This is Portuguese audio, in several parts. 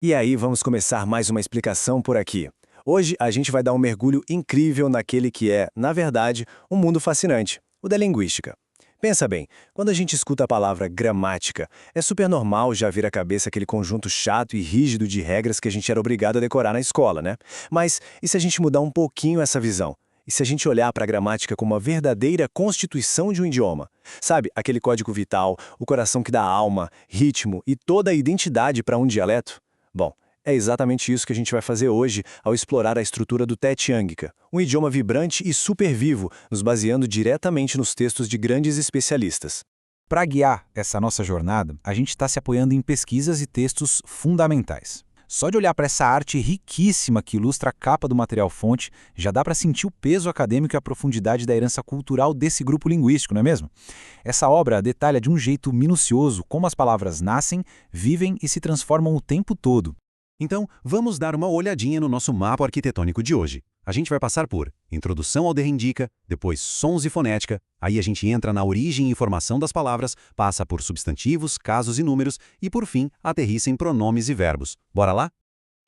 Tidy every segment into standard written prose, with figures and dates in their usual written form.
E aí, vamos começar mais uma explicação por aqui. Hoje a gente vai dar um mergulho incrível naquele que é, na verdade, um mundo fascinante, o da linguística. Pensa bem, quando a gente escuta a palavra gramática, é super normal já vir à cabeça aquele conjunto chato e rígido de regras que a gente era obrigado a decorar na escola, né? Mas e se a gente mudar um pouquinho essa visão? E se a gente olhar para a gramática como uma verdadeira constituição de um idioma? Sabe, aquele código vital, o coração que dá alma, ritmo e toda a identidade para um dialeto? Bom, é exatamente isso que a gente vai fazer hoje ao explorar a estrutura do Taitiangika, um idioma vibrante e super vivo, nos baseando diretamente nos textos de grandes especialistas. Para guiar essa nossa jornada, a gente está se apoiando em pesquisas e textos fundamentais. Só de olhar para essa arte riquíssima que ilustra a capa do material-fonte, já dá para sentir o peso acadêmico e a profundidade da herança cultural desse grupo linguístico, não é mesmo? Essa obra detalha de um jeito minucioso como as palavras nascem, vivem e se transformam o tempo todo. Então, vamos dar uma olhadinha no nosso mapa arquitetônico de hoje. A gente vai passar por introdução ao Derrendica, depois sons e fonética, aí a gente entra na origem e formação das palavras, passa por substantivos, casos e números e, por fim, aterrissa em pronomes e verbos. Bora lá?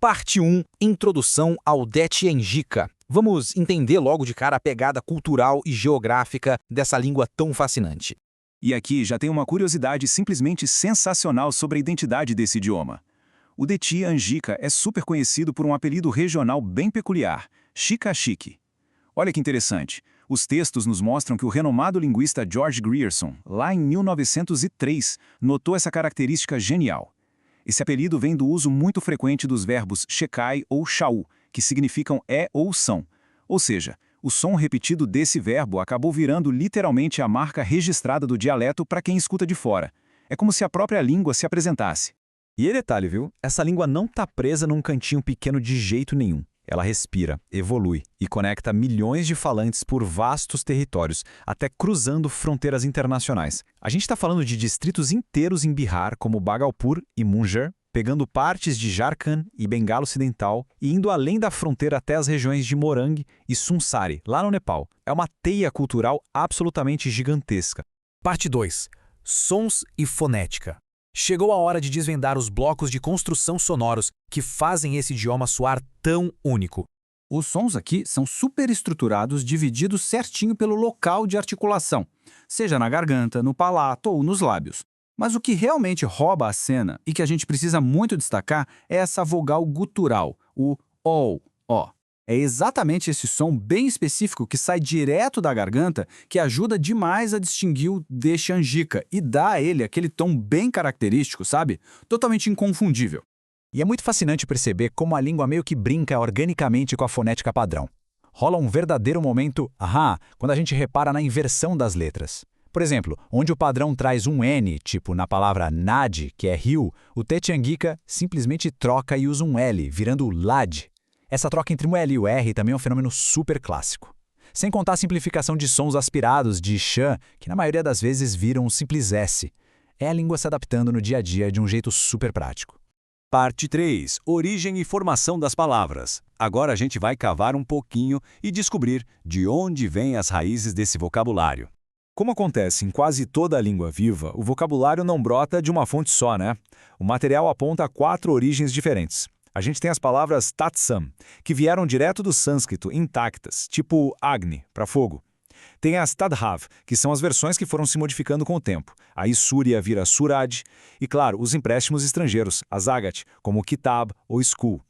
Parte 1. Introdução ao Taitiangika. Vamos entender logo de cara a pegada cultural e geográfica dessa língua tão fascinante. E aqui já tem uma curiosidade simplesmente sensacional sobre a identidade desse idioma. O Taitiangika é super conhecido por um apelido regional bem peculiar, Chica-Chique. Olha que interessante, os textos nos mostram que o renomado linguista George Grierson, lá em 1903, notou essa característica genial. Esse apelido vem do uso muito frequente dos verbos checai ou chau, que significam é ou são. Ou seja, o som repetido desse verbo acabou virando literalmente a marca registrada do dialeto para quem escuta de fora. É como se a própria língua se apresentasse. E detalhe, viu? Essa língua não está presa num cantinho pequeno de jeito nenhum. Ela respira, evolui e conecta milhões de falantes por vastos territórios, até cruzando fronteiras internacionais. A gente está falando de distritos inteiros em Bihar, como Bhagalpur e Munger, pegando partes de Jharkhand e Bengala Ocidental e indo além da fronteira até as regiões de Morang e Sunsari, lá no Nepal. É uma teia cultural absolutamente gigantesca. Parte 2. Sons e fonética. Chegou a hora de desvendar os blocos de construção sonoros que fazem esse idioma soar tão único. Os sons aqui são superestruturados, divididos certinho pelo local de articulação, seja na garganta, no palato ou nos lábios. Mas o que realmente rouba a cena e que a gente precisa muito destacar é essa vogal gutural, o O. É exatamente esse som bem específico que sai direto da garganta que ajuda demais a distinguir o Taitiangika e dá a ele aquele tom bem característico, sabe? Totalmente inconfundível. E é muito fascinante perceber como a língua meio que brinca organicamente com a fonética padrão. Rola um verdadeiro momento ahá quando a gente repara na inversão das letras. Por exemplo, onde o padrão traz um N, tipo na palavra nad, que é rio, o Taitiangika simplesmente troca e usa um L, virando lad. Essa troca entre o L e o R também é um fenômeno super clássico. Sem contar a simplificação de sons aspirados de shan, que na maioria das vezes viram um simples S. É a língua se adaptando no dia a dia de um jeito super prático. Parte 3. Origem e formação das palavras. Agora a gente vai cavar um pouquinho e descobrir de onde vêm as raízes desse vocabulário. Como acontece em quase toda a língua viva, o vocabulário não brota de uma fonte só, né? O material aponta 4 origens diferentes. A gente tem as palavras tatsam, que vieram direto do sânscrito, intactas, tipo Agni, para fogo. Tem as tadhav, que são as versões que foram se modificando com o tempo. Aí Surya vira Suraj. E, claro, os empréstimos estrangeiros, as Agat, como Kitab ou School.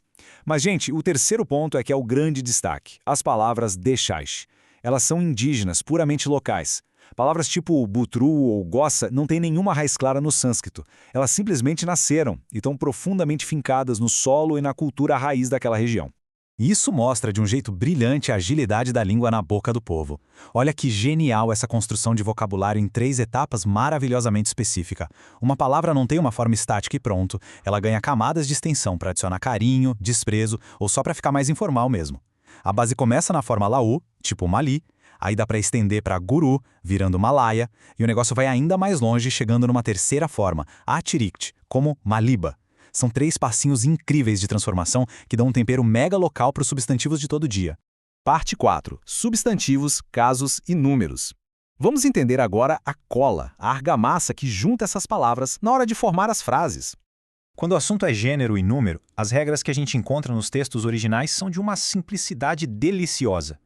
Mas, gente, o terceiro ponto é que é o grande destaque, as palavras Deschais. Elas são indígenas, puramente locais. Palavras tipo butru ou gossa não têm nenhuma raiz clara no sânscrito. Elas simplesmente nasceram e estão profundamente fincadas no solo e na cultura raiz daquela região. Isso mostra de um jeito brilhante a agilidade da língua na boca do povo. Olha que genial essa construção de vocabulário em 3 etapas maravilhosamente específica. Uma palavra não tem uma forma estática e pronto. Ela ganha camadas de extensão para adicionar carinho, desprezo ou só para ficar mais informal mesmo. A base começa na forma lau, tipo Mali. Aí dá para estender para guru, virando Malaya, e o negócio vai ainda mais longe, chegando numa terceira forma, Atirikt, como Maliba. São 3 passinhos incríveis de transformação que dão um tempero mega local para os substantivos de todo dia. Parte 4. Substantivos, casos e números. Vamos entender agora a cola, a argamassa que junta essas palavras na hora de formar as frases. Quando o assunto é gênero e número, as regras que a gente encontra nos textos originais são de uma simplicidade deliciosa.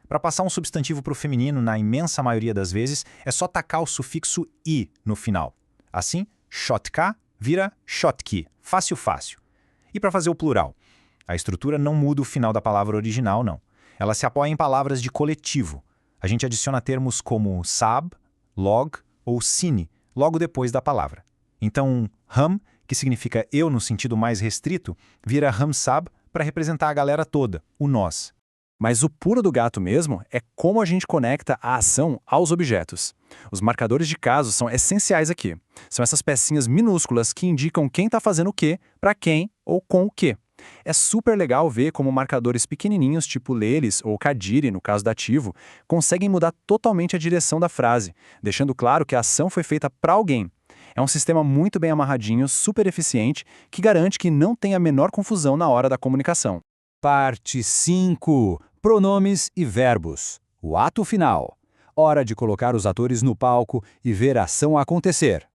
Para passar um substantivo para o feminino, na imensa maioria das vezes, é só tacar o sufixo "i" no final. Assim, shotka vira shotki, fácil, fácil. E para fazer o plural? A estrutura não muda o final da palavra original, não. Ela se apoia em palavras de coletivo. A gente adiciona termos como sab, log ou cine logo depois da palavra. Então, ham, que significa eu no sentido mais restrito, vira ham-sab para representar a galera toda, o nós. Mas o pulo do gato mesmo é como a gente conecta a ação aos objetos. Os marcadores de caso são essenciais aqui. São essas pecinhas minúsculas que indicam quem está fazendo o quê, para quem ou com o quê. É super legal ver como marcadores pequenininhos, tipo leles ou cadire, no caso dativo, conseguem mudar totalmente a direção da frase, deixando claro que a ação foi feita para alguém. É um sistema muito bem amarradinho, super eficiente, que garante que não tem a menor confusão na hora da comunicação. Parte 5. Pronomes e verbos. O ato final. Hora de colocar os atores no palco e ver a ação acontecer.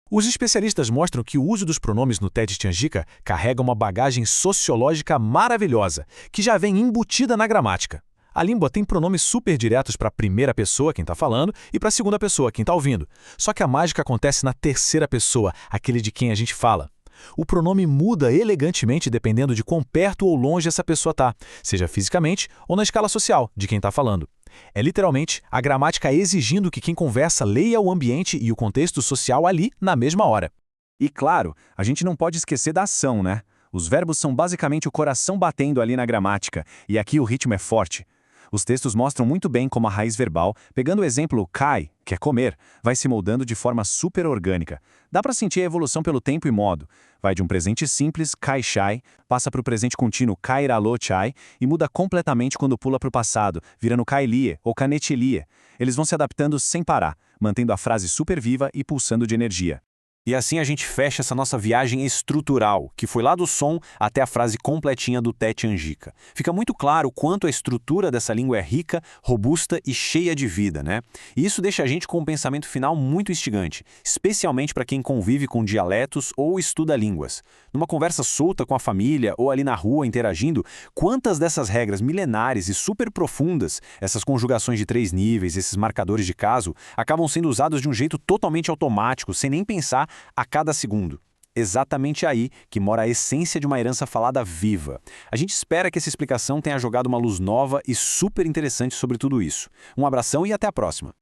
Os especialistas mostram que o uso dos pronomes no TED Tianjika carrega uma bagagem sociológica maravilhosa, que já vem embutida na gramática. A língua tem pronomes super diretos para a primeira pessoa, quem está falando, e para a segunda pessoa, quem está ouvindo. Só que a mágica acontece na terceira pessoa, aquele de quem a gente fala. O pronome muda elegantemente dependendo de quão perto ou longe essa pessoa está, seja fisicamente ou na escala social de quem está falando. É literalmente a gramática exigindo que quem conversa leia o ambiente e o contexto social ali na mesma hora. E claro, a gente não pode esquecer da ação, né? Os verbos são basicamente o coração batendo ali na gramática, e aqui o ritmo é forte. Os textos mostram muito bem como a raiz verbal, pegando o exemplo kai, que é comer, vai se moldando de forma super orgânica. Dá para sentir a evolução pelo tempo e modo. Vai de um presente simples, kai shai, passa para o presente contínuo kai ralo chai e muda completamente quando pula para o passado, virando kai lie ou kanete lie. Eles vão se adaptando sem parar, mantendo a frase super viva e pulsando de energia. E assim a gente fecha essa nossa viagem estrutural, que foi lá do som até a frase completinha do TED Tianjika. Fica muito claro o quanto a estrutura dessa língua é rica, robusta e cheia de vida, né? E isso deixa a gente com um pensamento final muito instigante, especialmente para quem convive com dialetos ou estuda línguas. Numa conversa solta com a família ou ali na rua interagindo, quantas dessas regras milenares e super profundas, essas conjugações de 3 níveis, esses marcadores de caso, acabam sendo usados de um jeito totalmente automático, sem nem pensar a cada segundo. Exatamente aí que mora a essência de uma herança falada viva. A gente espera que essa explicação tenha jogado uma luz nova e super interessante sobre tudo isso. Um abração e até a próxima!